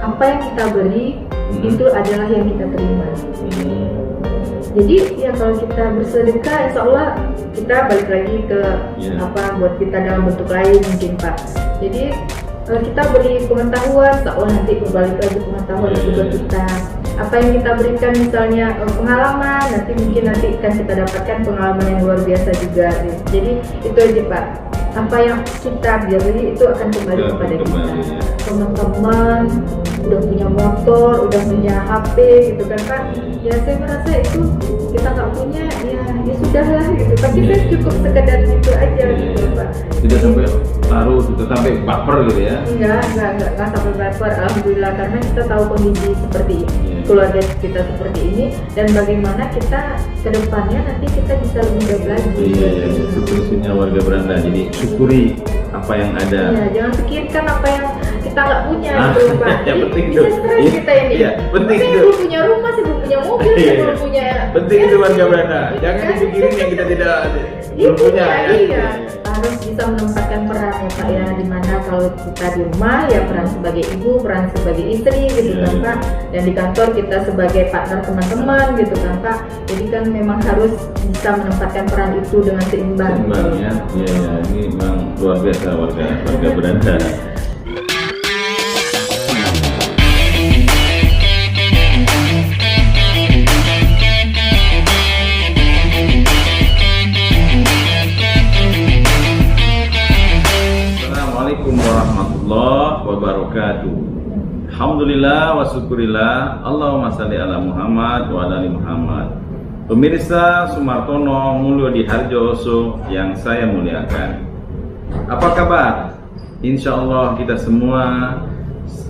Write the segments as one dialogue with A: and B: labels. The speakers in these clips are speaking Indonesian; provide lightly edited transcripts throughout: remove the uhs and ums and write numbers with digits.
A: apa yang kita beri itu adalah yang kita terima. Jadi ya kalau kita bersedekah, insya Allah kita balik lagi ke apa buat kita dalam bentuk lain mungkin Pak. Jadi kita beri pengetahuan, insya Allah nanti berbalik lagi pengetahuan juga kita. Apa yang kita berikan misalnya pengalaman, nanti kan kita dapatkan pengalaman yang luar biasa juga. Jadi itu aja Pak. Apa yang kita beri itu akan kembali kepada kita. Teman-teman udah punya motor, udah punya HP gitu kan Pak. Ya saya merasa itu kita nggak punya, ya sudah lah gitu. Tapi saya cukup sekedar itu aja gitu Pak.
B: Tidak sampai larut, tidak sampai baper gitu ya?
A: Enggak sampai baper. Alhamdulillah, karena kita tahu kondisi seperti ini, keluarga kita seperti ini, dan bagaimana kita ke depannya nanti kita bisa lebih baik lagi.
B: Itu prinsipnya warga Beranda. Jadi syukuri apa yang ada.
A: Iya, jangan pikirkan apa yang kita nggak punya gitu Pak.
B: Ya, penting
A: bisa stres kita ini.
B: Iya, penting
A: saya
B: itu.
A: belum punya rumah, saya belum punya mobil, saya belum punya.
B: Penting itu warga Beranda. Jangan dipikirin yang kita tidak belum punya ya.
A: Iya, harus bisa menempatkan peran ya Pak ya. Dimana kalau kita di rumah ya peran sebagai ibu, peran sebagai istri gitu kan Pak. Dan di kantor kita sebagai partner teman-teman gitu kan Pak. Jadi kan memang harus bisa menempatkan peran itu dengan seimbang.
B: Ya. Ini memang luar biasa warga Beranda. Assalamualaikum warahmatullahi wabarakatuh. Alhamdulillah wa syukurillah. Allahumma shalli ala Muhammad wa ala ali Muhammad. Pemirsa Sumartono Mulyo di Harjo yang saya muliakan, apa kabar? Insya Allah kita semua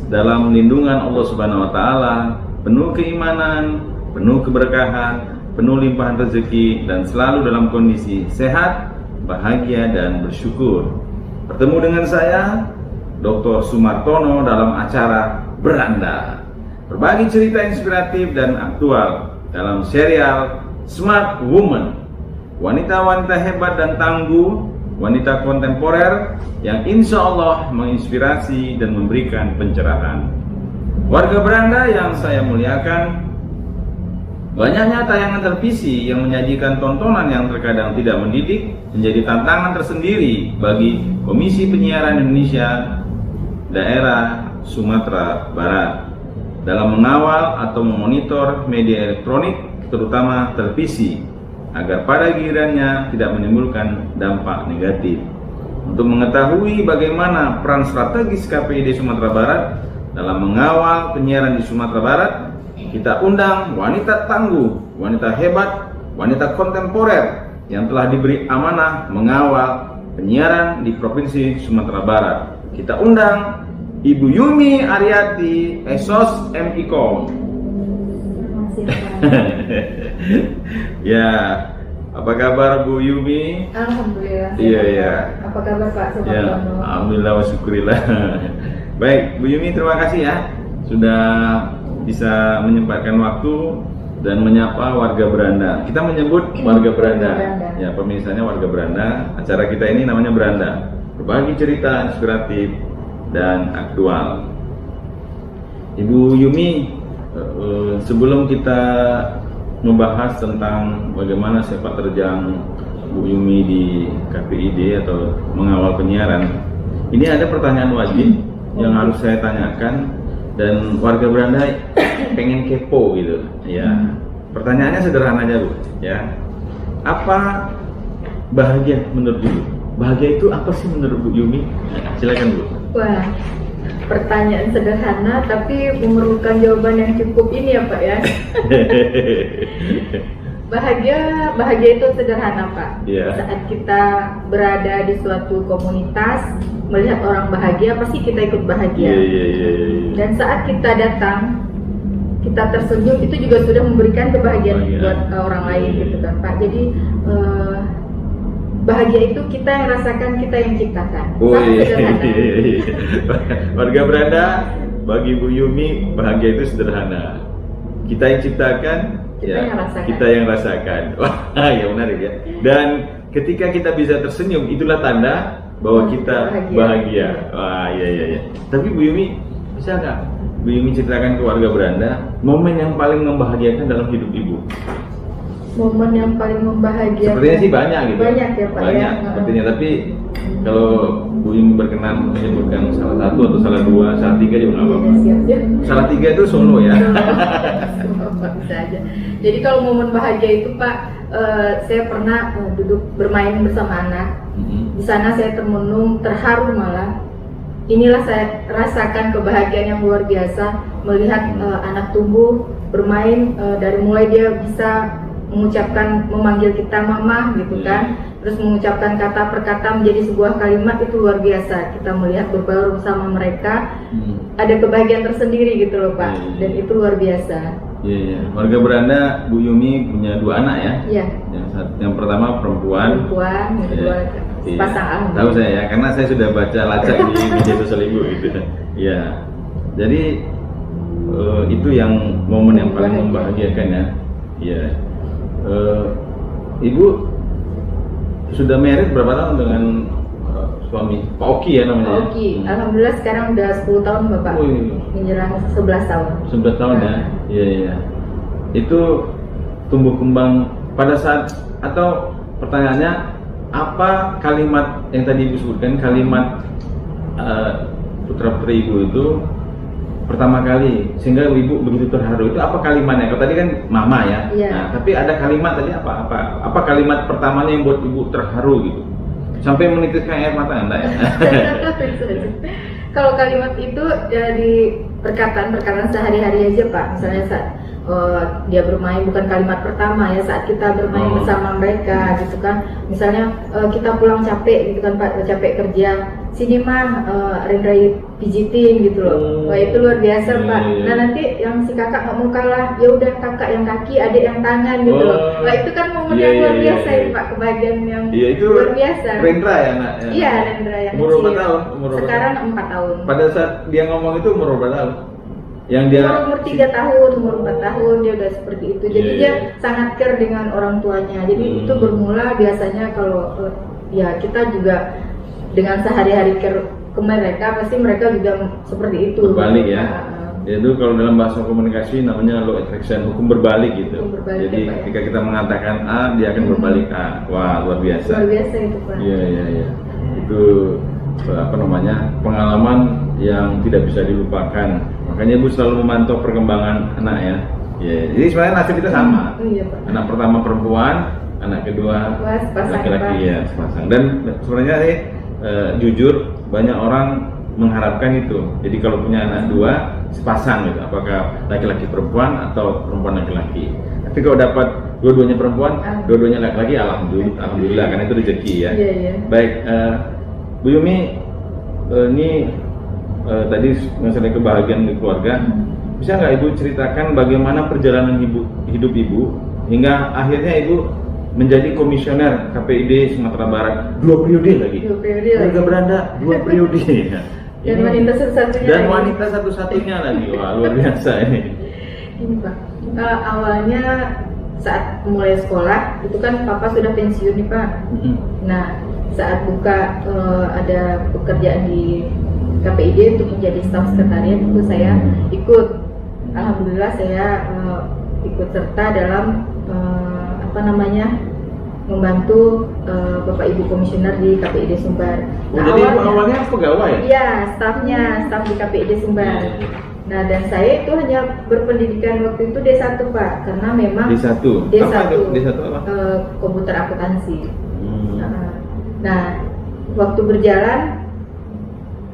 B: dalam lindungan Allah Subhanahu Wa Taala, penuh keimanan, penuh keberkahan, penuh limpahan rezeki, dan selalu dalam kondisi sehat, bahagia, dan bersyukur. Bertemu dengan saya, Dr. Sumartono, dalam acara Beranda, berbagi cerita inspiratif dan aktual dalam serial Smart Woman, wanita-wanita hebat dan tangguh, wanita kontemporer yang insya Allah menginspirasi dan memberikan pencerahan. Warga Beranda yang saya muliakan, banyaknya tayangan televisi yang menyajikan tontonan yang terkadang tidak mendidik menjadi tantangan tersendiri bagi Komisi Penyiaran Indonesia Daerah Sumatera Barat dalam mengawal atau memonitor media elektronik, terutama televisi, agar pada gilirannya tidak menimbulkan dampak negatif. Untuk mengetahui bagaimana peran strategis KPID Sumatera Barat dalam mengawal penyiaran di Sumatera Barat, kita undang wanita tangguh, wanita hebat, wanita kontemporer yang telah diberi amanah mengawal penyiaran di Provinsi Sumatera Barat. Kita undang Ibu Yumi Aryati, Esos MIKOM. Ya, apa kabar Bu Yumi?
A: Alhamdulillah.
B: Iya.
A: Apa kabar Pak Sumartono?
B: Ya, alhamdulillah wa syukurillah. Baik, Bu Yumi, terima kasih ya sudah bisa menyempatkan waktu dan menyapa warga Beranda. Kita menyebut warga Beranda. Ya, pemirsanya warga Beranda. Acara kita ini namanya Beranda, berbagi cerita inspiratif dan aktual. Ibu Yumi, sebelum kita membahas tentang bagaimana sepak terjang Bu Yumi di KPID atau mengawal penyiaran, ini ada pertanyaan wajib yang harus saya tanyakan dan warga Beranda pengen kepo gitu ya. Pertanyaannya sederhana aja Bu ya. Apa bahagia menurut Ibu? Bahagia itu apa sih menurut Bu Yumi? Silakan Bu.
A: Wah, pertanyaan sederhana tapi memerlukan jawaban yang cukup ini ya Pak ya. Bahagia itu sederhana Pak. Saat kita berada di suatu komunitas, melihat orang bahagia, pasti kita ikut bahagia. Dan saat kita datang, kita tersenyum, itu juga sudah memberikan kebahagiaan buat orang lain gitu kan Pak. Jadi bahagia itu kita yang rasakan, kita yang ciptakan.
B: Warga Beranda, bagi Bu Yumi, bahagia itu sederhana. Kita yang ciptakan, kita yang rasakan. Wah, ya menarik ya. Dan ketika kita bisa tersenyum, itulah tanda bahwa kita bahagia. Wah, iya. Tapi Bu Yumi, bisa nggak Bu Yumi ceritakan keluarga beranda, momen yang paling membahagiakan dalam hidup ibu.
A: Momen yang paling membahagiakan.
B: Sepertinya sih banyak gitu.
A: Banyak ya Pak.
B: Banyak
A: ya.
B: sepertinya, tapi kalau Bu Yumi berkenan menyebutkan salah satu atau salah dua, salah tiga juga nggak apa-apa.
A: Siap.
B: Salah tiga itu solo ya.
A: Bisa aja. Jadi kalau momen bahagia itu Pak, saya pernah duduk bermain bersama anak. Di sana saya termenung, terharu malah. Inilah saya rasakan kebahagiaan yang luar biasa melihat anak tumbuh bermain, dari mulai dia bisa mengucapkan, memanggil kita mama gitu kan, terus mengucapkan kata per kata menjadi sebuah kalimat, itu luar biasa. Kita melihat berbaur bersama mereka, ada kebahagiaan tersendiri gitu loh Pak, dan itu luar biasa.
B: Iya. Warga beranda Bu Yumi punya 2 anak ya?
A: Iya.
B: Yang pertama perempuan,
A: yang kedua sepasang.
B: Tahu saya ya, karena saya sudah baca lacak di media sosial ibu gitu. Iya. Jadi itu yang momen yang paling membahagiakan ya. Iya. Ibu sudah married berapa tahun dengan suami? Pak Oki ya namanya?
A: Pak Oki, alhamdulillah sekarang udah 10 tahun Bapak. Menjelang 11 tahun.
B: 11 tahun ya? Iya. Itu tumbuh kembang pada saat, atau pertanyaannya, apa kalimat yang tadi ibu sebutkan, kalimat putra putri ibu itu pertama kali sehingga ibu begitu terharu, itu apa kalimatnya? Kalau tadi kan mama ya, nah, tapi ada kalimat tadi apa kalimat pertamanya yang buat ibu terharu gitu sampai menitiskan air mata Anda ya?
A: Kalau kalimat itu dari perkataan sehari-hari aja Pak, misalnya saat dia bermain, bukan kalimat pertama ya, saat kita bermain bersama mereka gitu kan, misalnya kita pulang capek gitu kan Pak, capek kerja, sini mah Rendra pijitin gitu loh. Wah itu luar biasa Pak. Nah nanti yang si kakak nggak mau kalah, ya udah kakak yang kaki, adik yang tangan gitu loh. Wah itu kan momen yang luar biasa ya Pak, kebahagiaan yang luar biasa.
B: Rendra ya nak?
A: Iya Rendra yang
B: umur berapa tahun?
A: Sekarang 4 tahun.
B: Pada saat dia ngomong itu umur berapa tahun? Yang dia
A: umur 3 tahun, umur 4 tahun dia udah seperti itu. Jadi dia sangat care dengan orang tuanya. Jadi itu bermula biasanya kalau ya kita juga dengan sehari-hari care ke mereka, pasti mereka juga seperti itu.
B: Berbalik ya. Itu kalau dalam bahasa komunikasi namanya law attraction, hukum berbalik gitu. Jadi ketika kita mengatakan A, dia akan berbalik A. Wah, luar biasa.
A: Luar biasa itu Pak.
B: Iya. Itu pengalaman yang tidak bisa dilupakan. Makanya Ibu selalu memantau perkembangan anak ya. Jadi sebenarnya nasib kita sama.
A: Pak.
B: Anak pertama perempuan, anak kedua laki-laki ya, sepasang. Dan sebenarnya jujur banyak orang mengharapkan itu. Jadi kalau punya anak 2 sepasang gitu, apakah laki-laki perempuan atau perempuan laki-laki. Tapi kalau dapat dua-duanya perempuan, dua-duanya laki-laki, alhamdulillah karena itu rezeki ya. Baik, Bu Yumi, ini tadi masalah kebahagiaan di keluarga, bisa nggak Ibu ceritakan bagaimana perjalanan hidup Ibu hingga akhirnya Ibu menjadi komisioner KPID Sumatera Barat 2 periode lagi.
A: 2 periode
B: warga beranda 2 periode.
A: Dan wanita satu-satunya.
B: Dan wanita satu-satunya lagi, wah luar biasa ini.
A: Ini Pak, awalnya saat mulai sekolah itu kan Papa sudah pensiun nih Pak. Nah saat buka ada pekerjaan di KPID untuk menjadi staf sekretariat, itu saya ikut. Alhamdulillah saya ikut serta dalam membantu Bapak Ibu Komisioner di KPID Sumbar.
B: Nah, jadi awalnya pegawai?
A: Iya, staf di KPID Sumbar. Nah, dan saya itu hanya berpendidikan waktu itu D1 Pak, karena memang
B: D1 apa?
A: Komputer akuntansi. Nah, waktu berjalan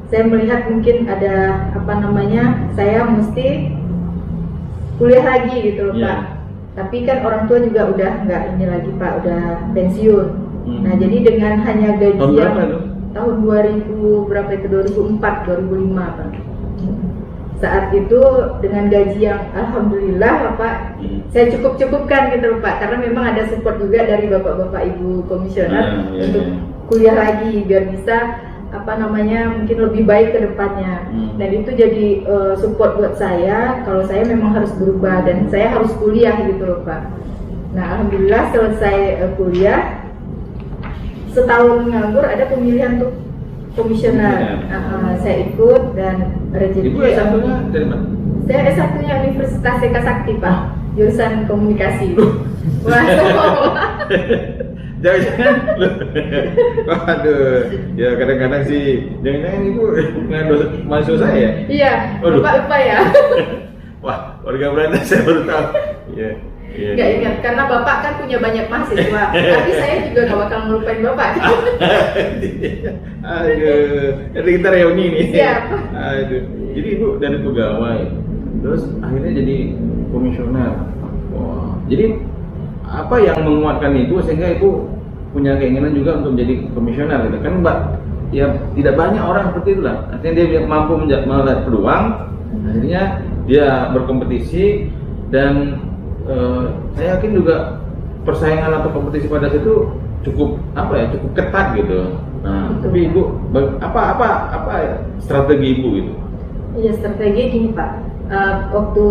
A: saya melihat mungkin ada saya mesti kuliah lagi gitu loh Pak. Tapi kan orang tua juga udah nggak ini lagi Pak, udah pensiun. Nah jadi dengan hanya gaji yang tahun 2000 berapa itu 2004 2005 Pak. Saat itu dengan gaji yang alhamdulillah Pak, saya cukupkan gitu loh Pak, karena memang ada support juga dari bapak-bapak ibu komisioner untuk kuliah lagi biar bisa mungkin lebih baik ke depannya. Dan itu jadi support buat saya kalau saya memang harus berubah dan saya harus kuliah gitu loh Pak. Nah alhamdulillah selesai kuliah, setahun nganggur ada pemilihan untuk komisioner. Saya ikut dan rezeki.
B: Ibu S1-nya dari mana?
A: Saya S1-nya Universitas Eka Sakti Pak, jurusan komunikasi. Wah,
B: jangan-jangan, waduh, ya kadang-kadang sih, jangan-jangan Ibu ngandung mahasiswa saya.
A: Iya,
B: Waduh.
A: lupa ya.
B: Wah, warga Belanda saya baru tahu. Iya. Iya.
A: Nggak ingat, karena Bapak kan punya banyak mahasiswa. Tapi saya juga nggak bakal ngelupain Bapak.
B: Aduh, jadi kita reuni nih.
A: Siap.
B: Aduh, jadi Ibu dari pegawai, terus akhirnya jadi komisioner. Wah, jadi apa yang menguatkan itu sehingga Ibu punya keinginan juga untuk menjadi komisioner gitu kan Mbak? Ya tidak banyak orang seperti itulah. Artinya dia mampu melihat peluang, akhirnya dia berkompetisi dan saya yakin juga persaingan atau kompetisi pada situ cukup cukup ketat gitu. Nah, tapi Ibu apa strategi Ibu gitu?
A: Iya, strategi gini Pak. Waktu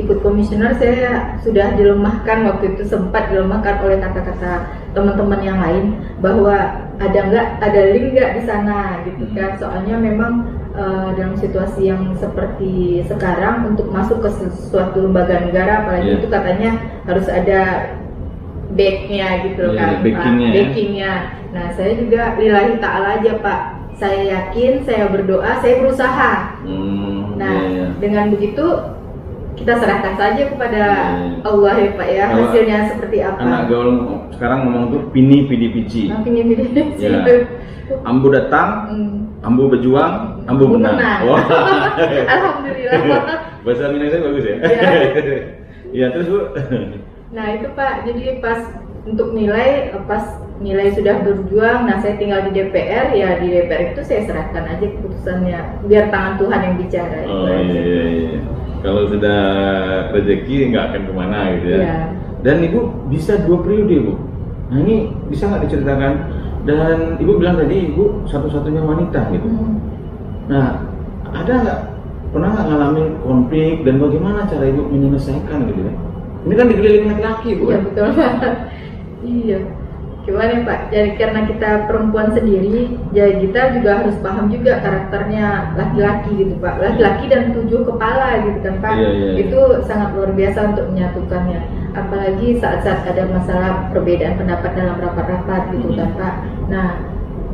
A: ikut komisioner saya sudah dilemahkan, waktu itu sempat dilemahkan oleh kata-kata teman-teman yang lain bahwa ada link nggak di sana gitu kan. Soalnya memang dalam situasi yang seperti sekarang untuk masuk ke suatu lembaga negara apalagi itu katanya harus ada backnya gitu kan, backingnya. Nah saya juga lillahi ta'ala aja Pak, saya yakin, saya berdoa, saya berusaha. Dengan begitu kita serahkan saja kepada Allah ya Pak ya, hasilnya seperti apa.
B: Anak gaul sekarang ngomong tuh pini pidi pici. Ya. Ambu datang, ambu berjuang, ambu menang. Wah.
A: Alhamdulillah.
B: Bahasa Minang saya bagus ya. Iya terus Bu.
A: Nah itu Pak, jadi pas untuk nilai sudah berjuang, nah saya tinggal di DPR, ya di DPR itu saya serahkan aja keputusannya, biar tangan Tuhan yang bicara.
B: Oh iya. Kalau sudah rezeki nggak akan kemana gitu ya. Iya. Dan Ibu bisa 2 periode Bu. Nah ini bisa nggak diceritakan? Dan Ibu bilang tadi Ibu satu-satunya wanita gitu. Nah pernah nggak ngalamin konflik dan bagaimana cara Ibu menyelesaikan gitu ya? Ini kan dikelilingi laki-laki Bu.
A: Iya betul. Iya. Gimana Pak? Jadi karena kita perempuan sendiri, jadi kita juga harus paham juga karakternya laki-laki gitu Pak. Laki-laki dan 7 kepala gitu kan Pak.
B: Iya.
A: Itu sangat luar biasa untuk menyatukannya. Apalagi saat-saat ada masalah perbedaan pendapat dalam rapat-rapat gitu kan Pak. Nah,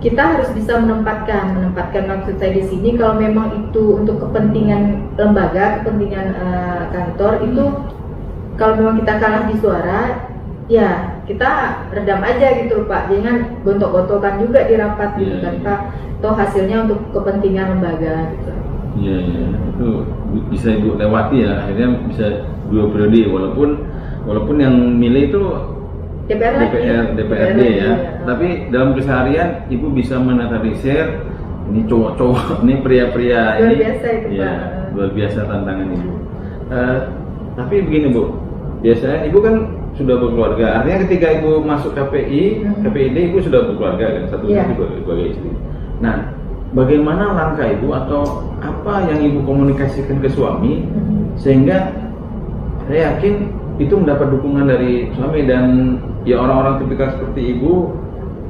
A: kita harus bisa menempatkan maksud saya di sini kalau memang itu untuk kepentingan lembaga, kepentingan kantor itu kalau memang kita kalah di suara, ya kita redam aja gitu Pak, jangan gontok-gontokan juga di rapat gitu kan Pak, toh hasilnya untuk kepentingan lembaga gitu.
B: Iya, itu bisa Ibu lewati ya, akhirnya bisa 2 periode walaupun yang milih itu DPRD ya. Tapi dalam keseharian Ibu bisa menetralisir ini cowok-cowok, ini pria-pria
A: luar
B: ini.
A: Biasa itu
B: ya,
A: Pak.
B: Luar biasa tantangan Ibu. Tapi begini Bu, biasanya Ibu kan sudah berkeluarga, artinya ketika Ibu masuk KPID Ibu sudah berkeluarga kan, satu keluarga istri. Nah, bagaimana langkah Ibu atau apa yang Ibu komunikasikan ke suami sehingga saya yakin itu mendapat dukungan dari suami dan ya orang-orang tipikal seperti Ibu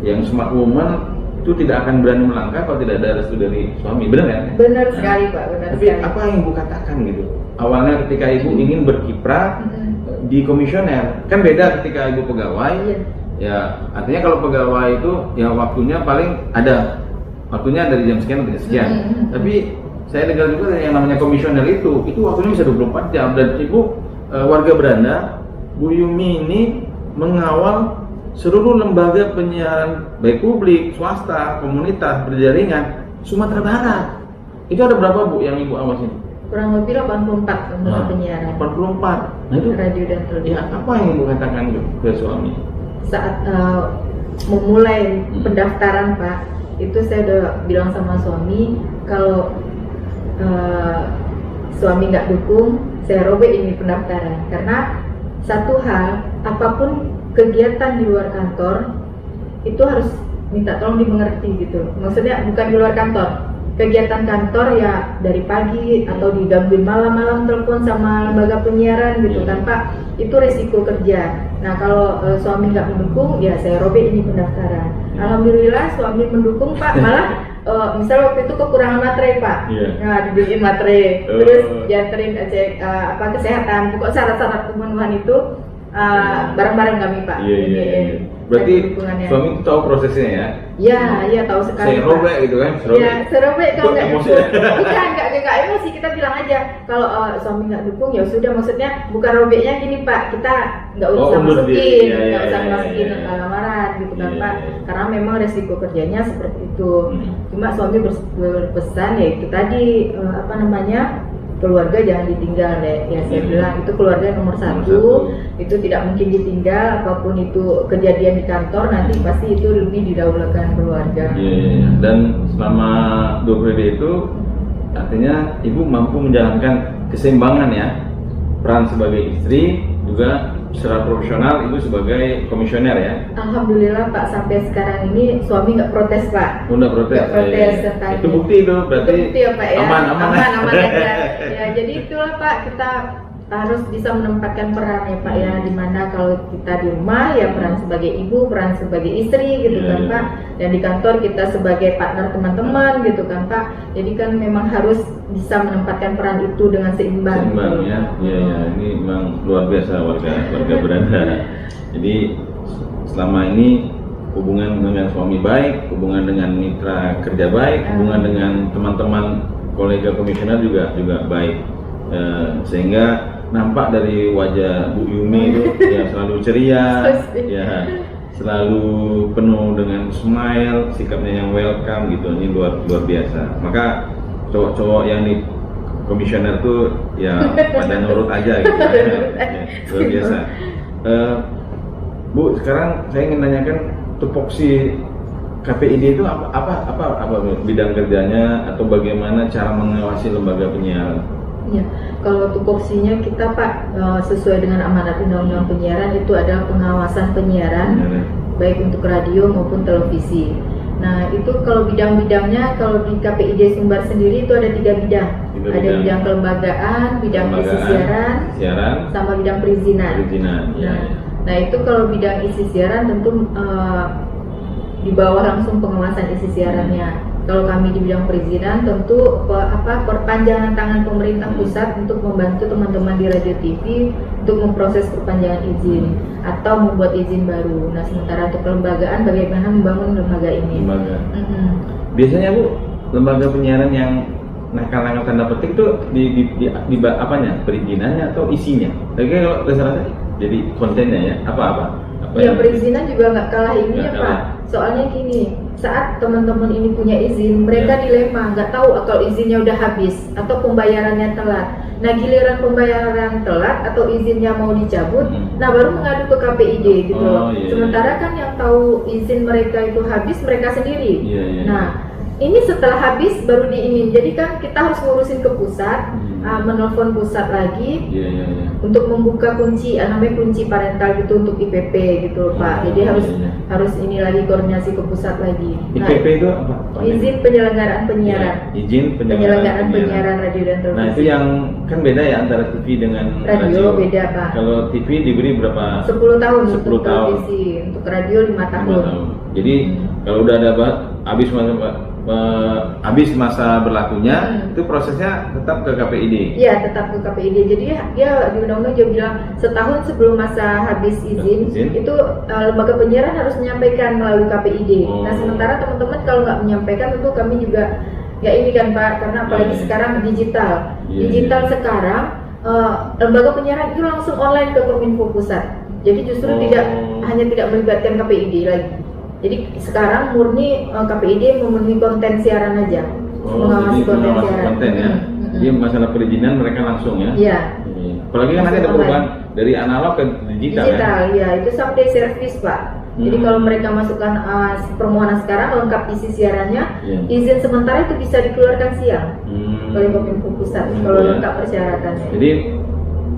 B: yang smart woman itu tidak akan berani melangkah kalau tidak ada restu dari suami, benar ya?
A: Benar sekali Pak, benar
B: tapi
A: sekali.
B: Apa yang Ibu katakan gitu? Awalnya ketika Ibu ingin berkiprah di komisioner, kan beda ketika Ibu pegawai. Ya, artinya kalau pegawai itu ya waktunya paling ada waktunya dari jam sekian sampai sekian. Tapi saya dengar juga yang namanya komisioner itu waktunya bisa 24 jam dan Ibu warga Belanda, Bu Yumi ini mengawal seluruh lembaga penyiaran baik publik, swasta, komunitas, berjaringan Sumatera Barat. Itu ada berapa Bu yang Ibu awasin?
A: Kurang lebih 84 lembaga penyiaran.
B: 84. Nah itu
A: radio dan televisi.
B: Ya, apa yang Ibu katakan ke suami?
A: Saat memulai pendaftaran Pak, itu saya udah bilang sama suami kalau suami nggak dukung, saya robek ini pendaftaran. Karena satu hal, apapun kegiatan di luar kantor itu harus minta tolong dimengerti gitu. Maksudnya bukan di luar kantor, kegiatan kantor ya dari pagi atau digangguin malam-malam telepon sama lembaga penyiaran gitu kan Pak, itu resiko kerja. Nah kalau suami nggak mendukung ya saya robek ini pendaftaran. Alhamdulillah suami mendukung Pak, malah misal waktu itu kekurangan materai Pak, nah dibeliin materai, terus dianterin cek kesehatan, pokok syarat-syarat pemenuhan itu bareng-bareng kami Pak.
B: Berarti suami itu tahu prosesnya ya?
A: Iya tahu sekali.
B: Saya robek gitu kan?
A: Iya, serobek kalau nggak
B: emosi.
A: Bukan, nggak emosi, kita bilang aja kalau suami nggak dukung ya sudah, maksudnya bukan robeknya gini Pak, kita nggak usah masukin, nggak usah masukin lamaran gitu kan Pak, karena memang resiko kerjanya seperti itu. Cuma suami berpesan ya itu tadi keluarga jangan ditinggal deh. Ya saya bilang itu keluarga nomor satu, itu tidak mungkin ditinggal, apapun itu kejadian di kantor nanti pasti itu lebih didahulukan keluarga.
B: Dan selama 2 periode itu artinya ibu mampu menjalankan keseimbangan ya, peran sebagai istri juga secara profesional ibu sebagai komisioner ya.
A: Alhamdulillah Pak, sampai sekarang ini suami nggak protes Pak.
B: Nggak protes. Itu bukti itu berarti.
A: Itu bukti ya Pak ya.
B: Aman
A: aja. Ya jadi itulah Pak, kita harus bisa menempatkan peran ya Pak ya, dimana kalau kita di rumah ya peran sebagai ibu, peran sebagai istri gitu kan Pak, dan di kantor kita sebagai partner teman-teman gitu kan Pak. Jadi kan memang harus bisa menempatkan peran itu dengan seimbang.
B: Ya. Ini memang luar biasa warga beranda. Jadi selama ini hubungan dengan suami baik, hubungan dengan mitra kerja baik, hubungan dengan teman-teman kolega komisioner juga baik, sehingga nampak dari wajah Bu Yumi itu ya selalu ceria, ya selalu penuh dengan smile, sikapnya yang welcome gitu. Ini luar biasa. Maka cowok-cowok yang di komisioner tuh ya pada nurut aja gitu. Luar biasa. Bu, sekarang saya ingin nanyakan tupoksi KPID itu apa bidang kerjanya atau bagaimana cara mengawasi lembaga penyiaran?
A: Ya, kalau tupoksinya kita Pak sesuai dengan amanat Undang-Undang Penyiaran itu ada pengawasan penyiaran baik untuk radio maupun televisi. Nah itu kalau bidang-bidangnya, kalau di KPID Sumbar sendiri itu ada 3 bidang. Ada bidang kelembagaan, bidang isi siaran, sama bidang perizinan. Nah itu kalau bidang isi siaran tentu di bawah langsung pengawasan isi siarannya. Kalau kami di bidang perizinan tentu perpanjangan tangan pemerintah pusat untuk membantu teman-teman di radio TV untuk memproses perpanjangan izin atau membuat izin baru. Nah sementara untuk kelembagaan bagaimana membangun lembaga ini.
B: Biasanya Bu, lembaga penyiaran yang nakal-nakal tanda petik itu di apanya? Perizinannya atau isinya? Tapi kalau dasarnya jadi kontennya ya apa?
A: Ya perizinan juga nggak kalah ini ya Pak. Soalnya gini, saat teman-teman ini punya izin, mereka dilema, nggak tahu kalau izinnya udah habis atau pembayarannya telat. Nah giliran pembayaran telat atau izinnya mau dicabut, nah baru mengadu ke KPID gitu. Sementara kan yang tahu izin mereka itu habis mereka sendiri. Nah ini setelah habis baru diinin, jadi kan kita harus ngurusin ke pusat, menelpon pusat lagi untuk membuka kunci, namanya kunci parental gitu untuk IPP gitu Pak. Jadi harus ini lagi koordinasi ke pusat lagi.
B: IPP itu apa?
A: Izin penyelenggaraan penyiaran.
B: Izin
A: penyelenggaraan penyiaran radio dan televisi.
B: Nah itu yang kan beda ya antara TV dengan
A: radio. Beda Pak.
B: Kalau TV diberi berapa?
A: 10 tahun
B: 10
A: untuk
B: tahun.
A: televisi, untuk radio 5 tahun.
B: Jadi kalau udah ada habis masa berlakunya, itu prosesnya tetap ke KPID.
A: Iya, tetap ke KPID. Jadi dia di undang-undang juga bilang setahun sebelum masa habis izin itu lembaga penyiaran harus menyampaikan melalui KPID. Nah, sementara teman-teman kalau nggak menyampaikan tentu kami juga nggak ini kan Pak, karena apalagi sekarang digital. Digital sekarang lembaga penyiaran itu langsung online ke Kominfo pusat. Jadi justru tidak melibatkan KPID lagi. Jadi sekarang murni KPID memenuhi konten siaran aja, mengawasi konten siaran.
B: Konten ya. Jadi masalah perizinan mereka langsung ya.
A: Iya.
B: Apalagi kan nanti ada perubahan dari analog ke digital.
A: Ya itu sampai service Pak. Jadi kalau mereka masukkan permohonan sekarang lengkap isi siarannya, izin sementara itu bisa dikeluarkan siang oleh Kominfo pusat kalau lengkap persyaratannya.
B: Jadi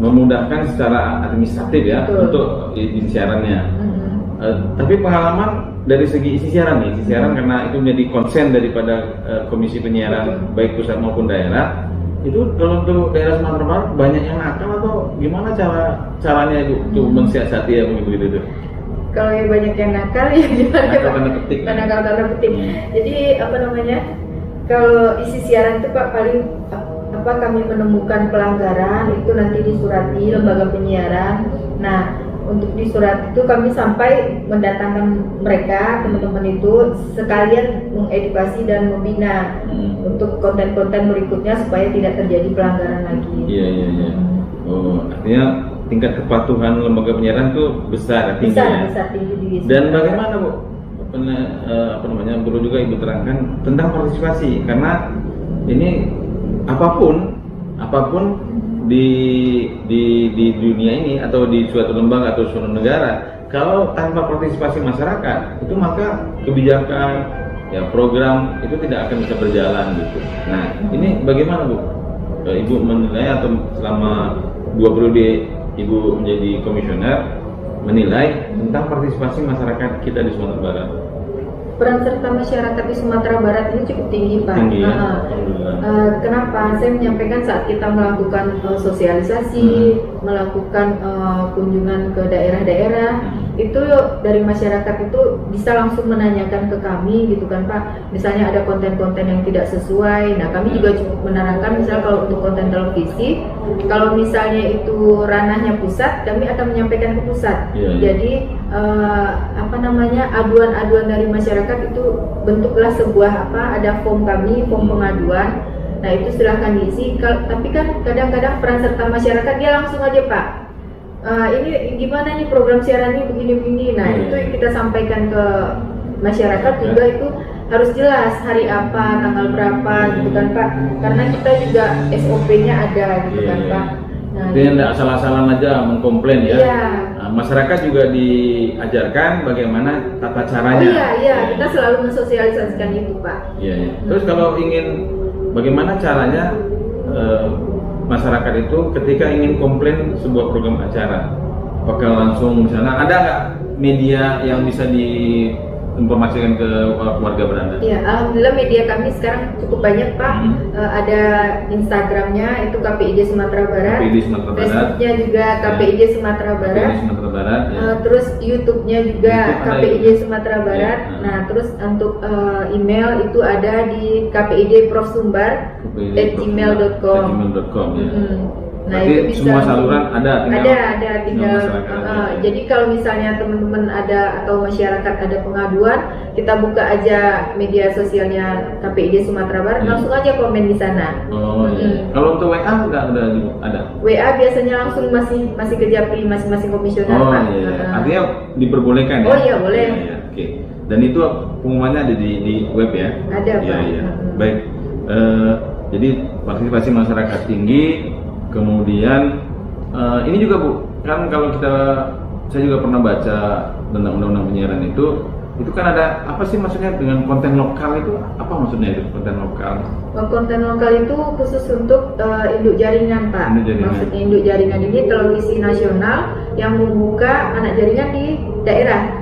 B: memudahkan secara administratif ya. Betul. Untuk izin siarannya. Tapi pengalaman dari segi isi siaran karena itu menjadi konsen daripada Komisi Penyiaran baik pusat maupun daerah, itu kalau untuk daerah Sumatera Barat banyak yang nakal atau gimana caranya itu untuk mensiasati ya begitu itu?
A: Kalau yang banyak yang nakal ya gimana?
B: Nakal tanda petik.
A: Nakal tanda petik. Jadi apa namanya? Kalau isi siaran itu Pak paling kami menemukan pelanggaran itu nanti disurati lembaga penyiaran. Nah, untuk disurat itu kami sampai mendatangkan mereka teman-teman itu sekalian mengedukasi dan membina untuk konten-konten berikutnya supaya tidak terjadi pelanggaran lagi.
B: Iya. Oh, artinya tingkat kepatuhan lembaga penyiaran itu besar, tinggi.
A: Besar tinggi.
B: Dan bagaimana Bu? Perlu juga Ibu terangkan tentang partisipasi, karena ini apapun di dunia ini atau di suatu lembaga atau suatu negara, kalau tanpa partisipasi masyarakat itu maka kebijakan program itu tidak akan bisa berjalan gitu. Nah, ini bagaimana Bu? Ibu menilai atau selama 2 periode Ibu menjadi komisioner menilai tentang partisipasi masyarakat kita di Sumatera Barat?
A: Peran serta masyarakat di Sumatera Barat ini cukup tinggi Pak.
B: Tinggi, ya?
A: Kenapa? Saya menyampaikan saat kita melakukan sosialisasi, melakukan kunjungan ke daerah-daerah, itu dari masyarakat itu bisa langsung menanyakan ke kami gitu kan Pak. Misalnya ada konten-konten yang tidak sesuai. Nah, kami juga cukup menerangkan misalnya kalau untuk konten televisi, kalau misalnya itu ranahnya pusat, kami akan menyampaikan ke pusat. Jadi aduan-aduan dari masyarakat itu bentuklah sebuah ada form kami, form pengaduan. Nah, itu silahkan diisi. Tapi kan kadang-kadang peran serta masyarakat dia langsung aja Pak, ini gimana nih program siaran ini begini-begini. Nah, itu yang kita sampaikan ke masyarakat juga itu harus jelas hari apa, tanggal berapa gitu kan Pak. Karena kita juga SOP-nya ada gitu kan Pak. Nah,
B: jadi tidak asal-asalan aja mengkomplain ya.
A: Iya.
B: Nah, masyarakat juga diajarkan bagaimana tata caranya.
A: Iya, kita selalu mensosialisasikan itu Pak.
B: Iya. Terus kalau ingin bagaimana caranya masyarakat itu ketika ingin komplain sebuah program acara, apakah langsung misalnya ada nggak media yang bisa diinformasikan ke keluarga beranda?
A: Iya, alhamdulillah media kami sekarang cukup banyak Pak. Ada Instagramnya itu KPID Sumatera Barat, Facebooknya juga KPID Sumatera Barat, terus YouTube-nya juga KPID Sumatera Barat. Nah, terus untuk email itu ada di kpidprofsumbar@gmail.com.
B: Nah, itu bisa semua saluran ada
A: tinggal jadi kalau misalnya teman-teman ada atau masyarakat ada pengaduan, kita buka aja media sosialnya KPID Sumatera Barat, langsung aja komen di sana.
B: Kalau untuk WA ada?
A: WA biasanya langsung masih ke Japri masing-masing komisioner.
B: Artinya diperbolehkan ya?
A: Oh iya, boleh.
B: Oke. Dan itu pengumumannya ada di web ya?
A: Ada Pak.
B: Iya. Baik. Jadi partisipasi masyarakat tinggi. Kemudian ini juga Bu, kan kalau saya juga pernah baca tentang undang-undang penyiaran itu kan ada apa sih maksudnya dengan konten lokal itu, apa maksudnya itu konten lokal?
A: Konten lokal itu khusus untuk induk jaringan Pak. Maksudnya induk jaringan ini televisi nasional yang membuka anak jaringan di daerah.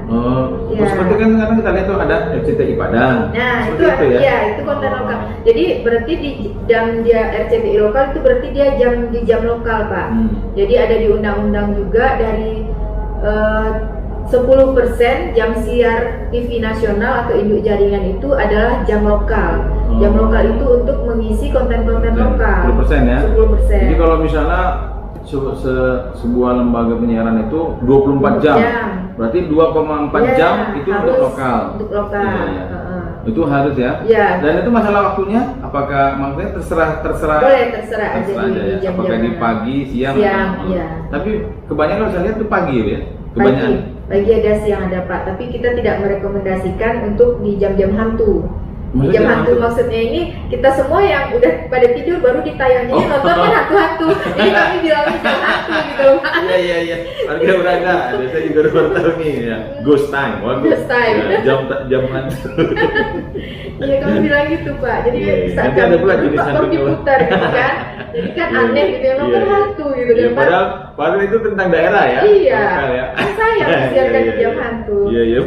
B: Seperti kan sekarang kita lihat tuh ada RCTI Padang.
A: Nah, itu konten lokal. Jadi berarti di jam dia RCTI lokal itu berarti dia di jam lokal Pak. Jadi ada di undang-undang juga dari 10% jam siar TV nasional atau induk jaringan itu adalah jam lokal. Jam lokal itu untuk mengisi konten-konten lokal.
B: 10% ya?
A: 10%.
B: Jadi kalau misalnya sebuah lembaga penyiaran itu 24 jam. Berarti 2,4 jam itu untuk lokal.
A: Untuk lokal.
B: Itu harus ya? Dan itu masalah waktunya, apakah maksudnya terserah?
A: Boleh, terserah aja
B: ya.
A: jam
B: apakah di pagi, siang, Tapi kebanyakan saya lihat itu pagi ya?
A: Pagi ada, siang ada Pak, tapi kita tidak merekomendasikan untuk di jam-jam hantu. Jam hantu maksudnya ini kita semua yang udah pada tidur baru ditayangin nonton kan hantu-hantu. Jadi kami bilangnya jam hantu gitu.
B: Iya. Harga beragam. Saya juga baru tahu nih ya. Ghost time.
A: Ghost time.
B: Ya, jam hantu.
A: Iya kami bilang gitu Pak. Jadi
B: saat ada pula jenis
A: hantu diputar gitu kan. Jadi kan aneh gitu yang nonton hantu gitu kan Pak.
B: Padahal itu tentang daerah ya.
A: Iya. Saya menyiarkan jam hantu.
B: Iya.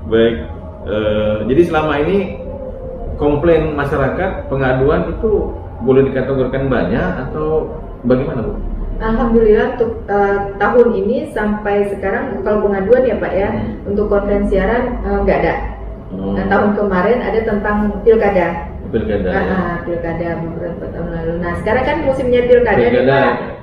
B: Baik, jadi selama ini komplain masyarakat, pengaduan itu boleh dikategorikan banyak atau bagaimana Bu?
A: Alhamdulillah untuk tahun ini sampai sekarang kalau pengaduan ya Pak ya, untuk konten siaran nggak ada. Nah, tahun kemarin ada tentang pilkada.
B: Pilkada.
A: Pilkada beberapa tahun lalu. Nah sekarang kan musimnya pilkada.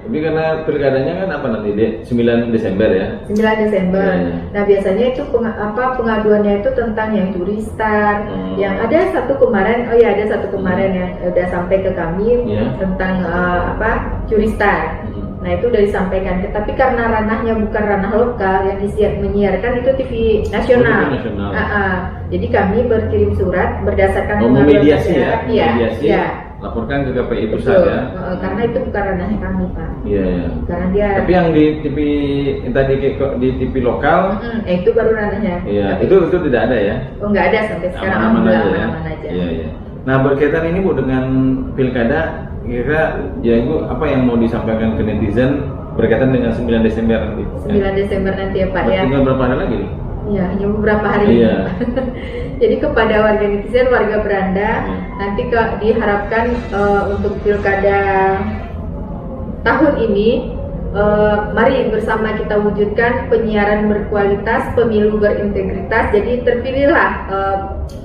B: Tapi karena pilkadanya kan apa nanti 9 Desember ya? 9
A: Desember. Ya. Nah biasanya itu pengaduannya itu tentang yang turistar. Yang ada satu kemarin, ada satu kemarin yang udah sampai ke kami tentang turistar. Nah itu udah disampaikan, tapi karena ranahnya bukan ranah lokal, yang menyiarkan itu TV nasional. Jadi kami berkirim surat berdasarkan
B: mediasi ya, mediasi. Laporkan ke KPI pusat ya.
A: Karena itu bukan ranahnya kami Pak.
B: Iya.
A: Karena dia.
B: Tapi yang di TV tadi di TV lokal.
A: Itu baru ranahnya.
B: Iya. Itu tidak ada ya?
A: Oh nggak ada sampai sekarang.
B: Aman aja. Iya. Nah berkaitan ini Bu dengan pilkada. Kira ya Ibu apa yang mau disampaikan ke netizen berkaitan dengan 9 Desember nanti?
A: 9 Desember nanti ya Pak ya.
B: Tinggal berapa hari lagi nih?
A: Iya, hanya beberapa hari. Iya. Jadi kepada warga netizen, warga Beranda, nanti diharapkan untuk pilkada tahun ini, mari bersama kita wujudkan penyiaran berkualitas, pemilu berintegritas. Jadi terpilihlah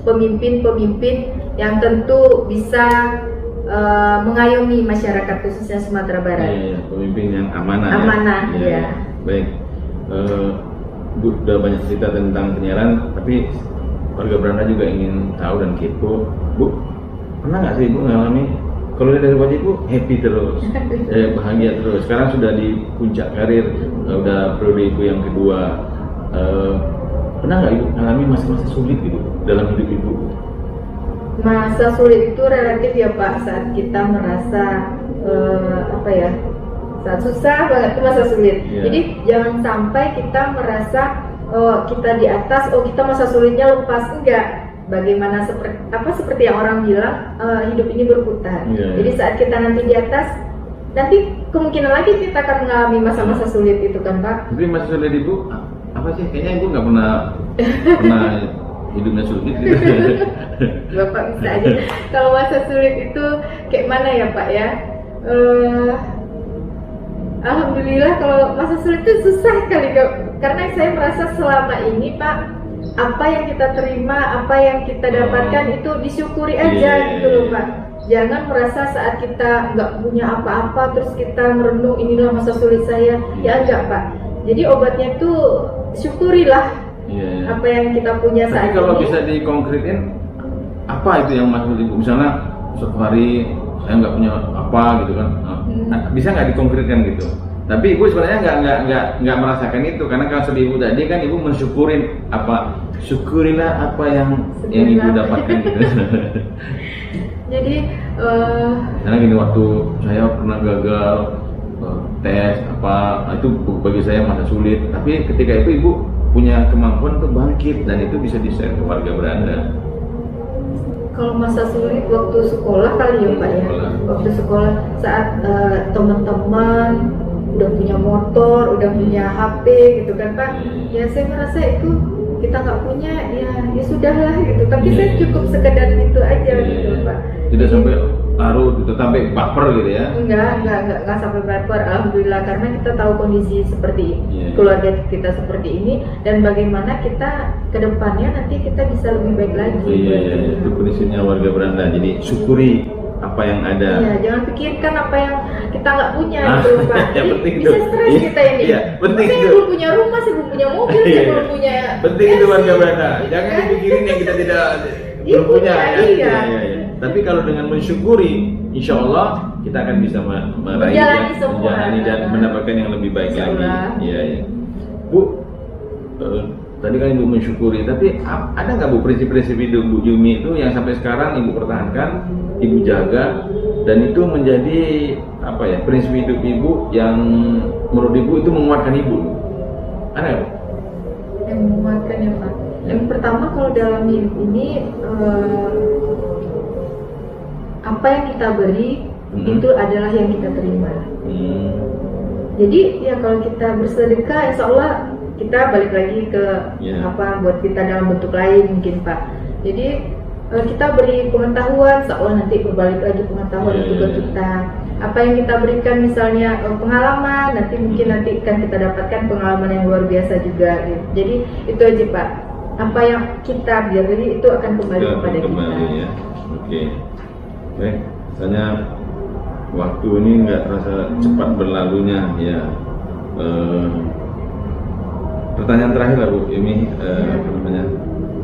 A: pemimpin-pemimpin yang tentu bisa mengayomi masyarakat khususnya Sumatera Barat.
B: Pemimpin yang amanah.
A: Amanah, ya.
B: Baik, Bu udah banyak cerita tentang penyiaran, tapi warga Beranda juga ingin tahu dan kepo. Bu, pernah nggak sih Ibu ngalami kalau dari wajah Ibu happy terus, bahagia terus? Sekarang sudah di puncak karir, udah periode Ibu yang kedua. Pernah nggak Ibu ngalami masa-masa sulit gitu dalam hidup Ibu?
A: Masa sulit itu relatif ya Pak, saat kita merasa saat susah banget itu masa sulit. Jadi jangan sampai kita merasa kita di atas, kita masa sulitnya lepas, enggak. Bagaimana seperti yang orang bilang, hidup ini berputar. Jadi saat kita nanti di atas, nanti kemungkinan lagi kita akan mengalami masa-masa sulit itu kan Pak.
B: Tapi masa sulit Ibu apa sih? Kayaknya Ibu nggak pernah hidupnya sulit gitu.
A: Bapak bisa aja. Kalau masa sulit itu kayak mana ya Pak ya? Alhamdulillah kalau masa sulit itu susah kali karena saya merasa selama ini Pak, apa yang kita terima, apa yang kita dapatkan itu disyukuri aja gitu loh Pak. Jangan merasa saat kita nggak punya apa-apa terus kita merenung inilah masa sulit saya. Ya enggak Pak. Jadi obatnya itu syukurilah. Apa yang kita punya saat ini.
B: Tapi kalau bisa dikonkretin, apa itu yang maksud Ibu? Misalnya suatu hari saya nggak punya apa gitu kan, bisa nggak dikonkretkan gitu? Tapi Ibu sebenarnya nggak merasakan itu, karena kalau Ibu tadi kan Ibu mensyukurin syukurilah apa yang Ibu dapatkan gitu.
A: Jadi
B: karena gini, waktu saya pernah gagal tes itu bagi saya masa sulit, tapi ketika itu Ibu punya kemampuan untuk bangkit dan itu bisa di-share ke warga Beranda.
A: Kalau masa sulit waktu sekolah kali ya Pak ya. Waktu sekolah saat teman-teman udah punya motor, udah punya HP gitu kan Pak. Ya saya merasa itu kita nggak punya, ya sudahlah gitu. Tapi saya cukup sekedar itu aja gitu Pak.
B: Tidak sampai larut gitu, sampai baper gitu ya?
A: Enggak sampai baper, alhamdulillah, karena kita tahu kondisi seperti keluarga kita seperti ini dan bagaimana kita kedepannya nanti kita bisa lebih baik lagi.
B: Itu kondisinya warga Beranda. Jadi syukuri apa yang ada.
A: Jangan pikirkan apa yang kita nggak punya gitu Pak.
B: Jadi
A: bisa stres kita ini.
B: Penting
A: saya belum punya rumah, saya belum punya mobil, saya belum punya.
B: Penting itu warga Beranda. Jangan dipikirin yang kita tidak belum punya ya. Tapi kalau dengan mensyukuri, insya Allah kita akan bisa meraih menjalani dan mendapatkan yang lebih baik lagi. Iya. Bu, tadi kan Ibu mensyukuri, tapi ada nggak Bu prinsip-prinsip hidup Bu Jumi itu yang sampai sekarang Ibu pertahankan, Ibu jaga, dan itu menjadi prinsip hidup Ibu yang menurut Ibu itu menguatkan Ibu? Ada nggak Bu?
A: Yang menguatkan ya Pak. Yang pertama kalau dalam hidup ini apa yang kita beri itu adalah yang kita terima. Jadi ya kalau kita bersedekah, insya Allah kita balik lagi ke buat kita dalam bentuk lain mungkin Pak. Jadi kita beri pengetahuan, seolah nanti berbalik lagi pengetahuan itu ke kita. Apa yang kita berikan misalnya pengalaman, nanti mungkin nanti kan kita dapatkan pengalaman yang luar biasa juga gitu. Jadi itu aja Pak, apa yang kita beri itu akan kembali kepada kita.
B: Ya. Oke. Baik, misalnya waktu ini nggak terasa cepat berlalunya ya. Pertanyaan terakhir lah Bu, ini apa namanya?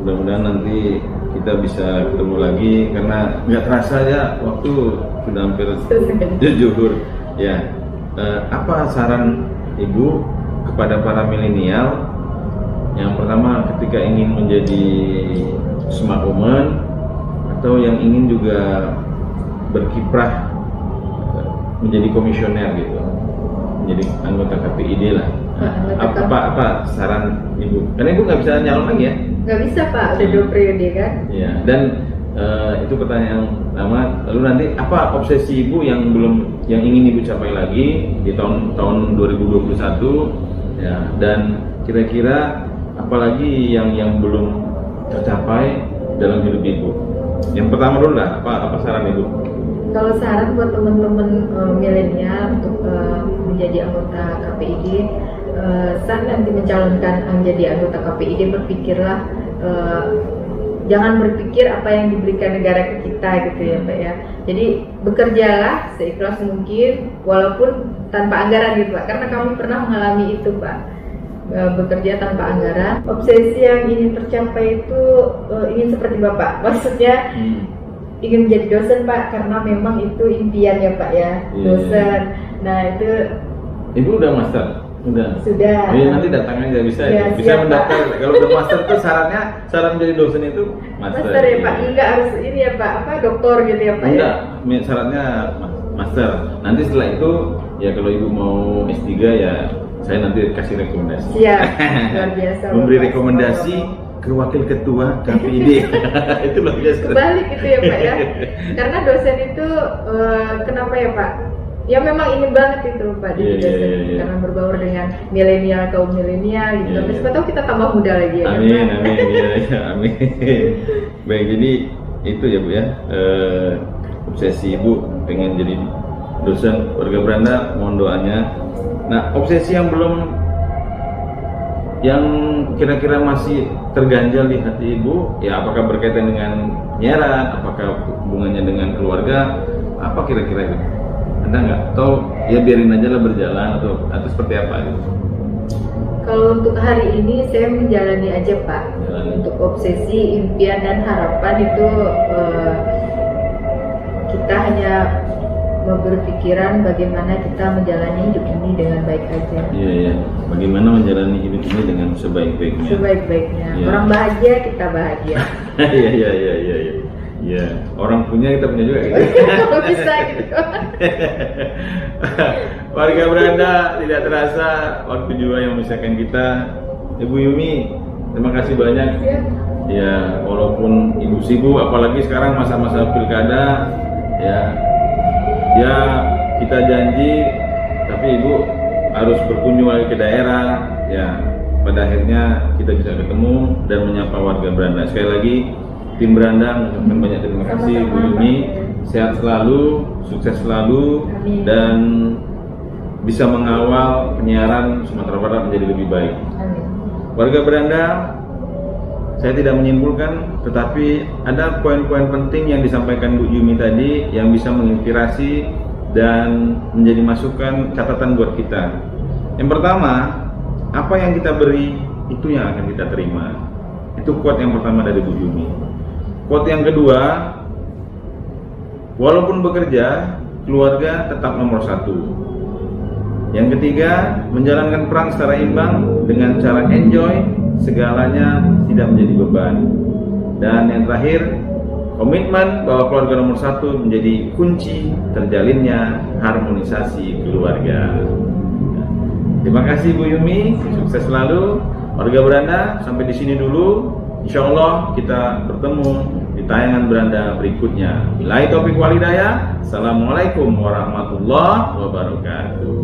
B: Mudah-mudahan nanti kita bisa ketemu lagi karena nggak terasa ya waktu sudah hampir zuhur ya. Apa saran Ibu kepada para milenial yang pertama ketika ingin menjadi smart woman atau yang ingin juga berkiprah menjadi komisioner gitu, menjadi anggota KPID lah. Apa saran Ibu? Karena Ibu nggak bisa nyalon lagi ya?
A: Nggak bisa Pak, udah 2 periode kan?
B: Iya. Dan itu pertanyaan pertama. Lalu nanti apa obsesi Ibu yang ingin Ibu capai lagi di tahun 2021? Ya. Dan kira-kira apalagi yang belum tercapai dalam hidup Ibu? Yang pertama dulu lah. Apa saran Ibu?
A: Kalau saran buat teman-teman milenial untuk menjadi anggota KPID, saat nanti mencalonkan menjadi anggota KPID, berpikirlah, jangan berpikir apa yang diberikan negara ke kita gitu ya Pak ya. Jadi bekerjalah seikhlas mungkin walaupun tanpa anggaran gitu Pak, karena kami pernah mengalami itu Pak, bekerja tanpa anggaran. Obsesi yang ingin tercapai itu ingin seperti Bapak, maksudnya ingin menjadi dosen Pak, karena memang itu impian ya Pak ya, dosen. Nah itu
B: Ibu udah master?
A: Sudah.
B: Jadi nanti datang aja bisa
A: Ya,
B: mendaftar. Kalau udah master tuh syarat menjadi dosen itu master
A: ya Pak, enggak harus ini ya Pak, doktor gitu ya Pak?
B: Enggak, syaratnya master. Nanti setelah itu ya kalau Ibu mau S3 ya saya nanti kasih rekomendasi.
A: Iya, luar biasa.
B: Memberi rekomendasi ke wakil ketua KPID. Itu luar biasa.
A: Kebalik gitu ya Pak ya. Karena dosen itu kenapa ya Pak? Ya memang ingin banget itu Pak jadi dosen. Karena berbaur dengan milenial, kaum milenial gitu. Terus tahu kita tambah muda lagi ya.
B: Amin. Amin. Baik, jadi itu ya Bu ya. Obsesi Ibu pengen jadi dosen warga Beranda, mohon doanya. Nah, obsesi yang kira-kira masih terganjal di hati Ibu, ya apakah berkaitan dengan penyiaran, apakah hubungannya dengan keluarga, apa kira-kira itu? Ada nggak? Atau ya biarin aja lah berjalan atau seperti apa gitu?
A: Kalau untuk hari ini saya menjalani aja Pak. Untuk obsesi, impian dan harapan itu kita hanya berpikiran bagaimana kita menjalani hidup ini dengan baik aja. Iya.
B: Bagaimana menjalani hidup ini dengan sebaik-baiknya.
A: Sebaik-baiknya. Ya. Orang bahagia, kita bahagia.
B: Iya. Orang punya, kita punya juga gitu.
A: Bisa gitu.
B: Warga Beranda, tidak terasa waktu juga yang memisahkan kita. Ibu Yumi, terima kasih banyak. Ya, walaupun Ibu sibuk, apalagi sekarang masa-masa pilkada, ya kita janji, tapi Ibu harus berkunjung lagi ke daerah. Ya, pada akhirnya kita bisa ketemu dan menyapa warga Beranda. Sekali lagi, tim Beranda mengucapkan banyak terima kasih Bu Yumi. Sehat selalu, sukses selalu, dan bisa mengawal penyiaran Sumatera Barat menjadi lebih baik. Warga Beranda, saya tidak menyimpulkan, tetapi ada poin-poin penting yang disampaikan Bu Yumi tadi yang bisa menginspirasi dan menjadi masukan catatan buat kita. Yang pertama, apa yang kita beri itu yang akan kita terima. Itu quote yang pertama dari Bu Yumi. Quote yang kedua, walaupun bekerja, keluarga tetap nomor satu. Yang ketiga, menjalankan peran secara imbang dengan cara enjoy, segalanya tidak menjadi beban. Dan yang terakhir, komitmen bahwa keluarga nomor satu menjadi kunci terjalinnya harmonisasi keluarga. Terima kasih Bu Yumi, sukses selalu. Warga Beranda, sampai di sini dulu. Insya Allah kita bertemu di tayangan Beranda berikutnya. Billahi taufiq wal hidayah. Assalamualaikum warahmatullahi wabarakatuh.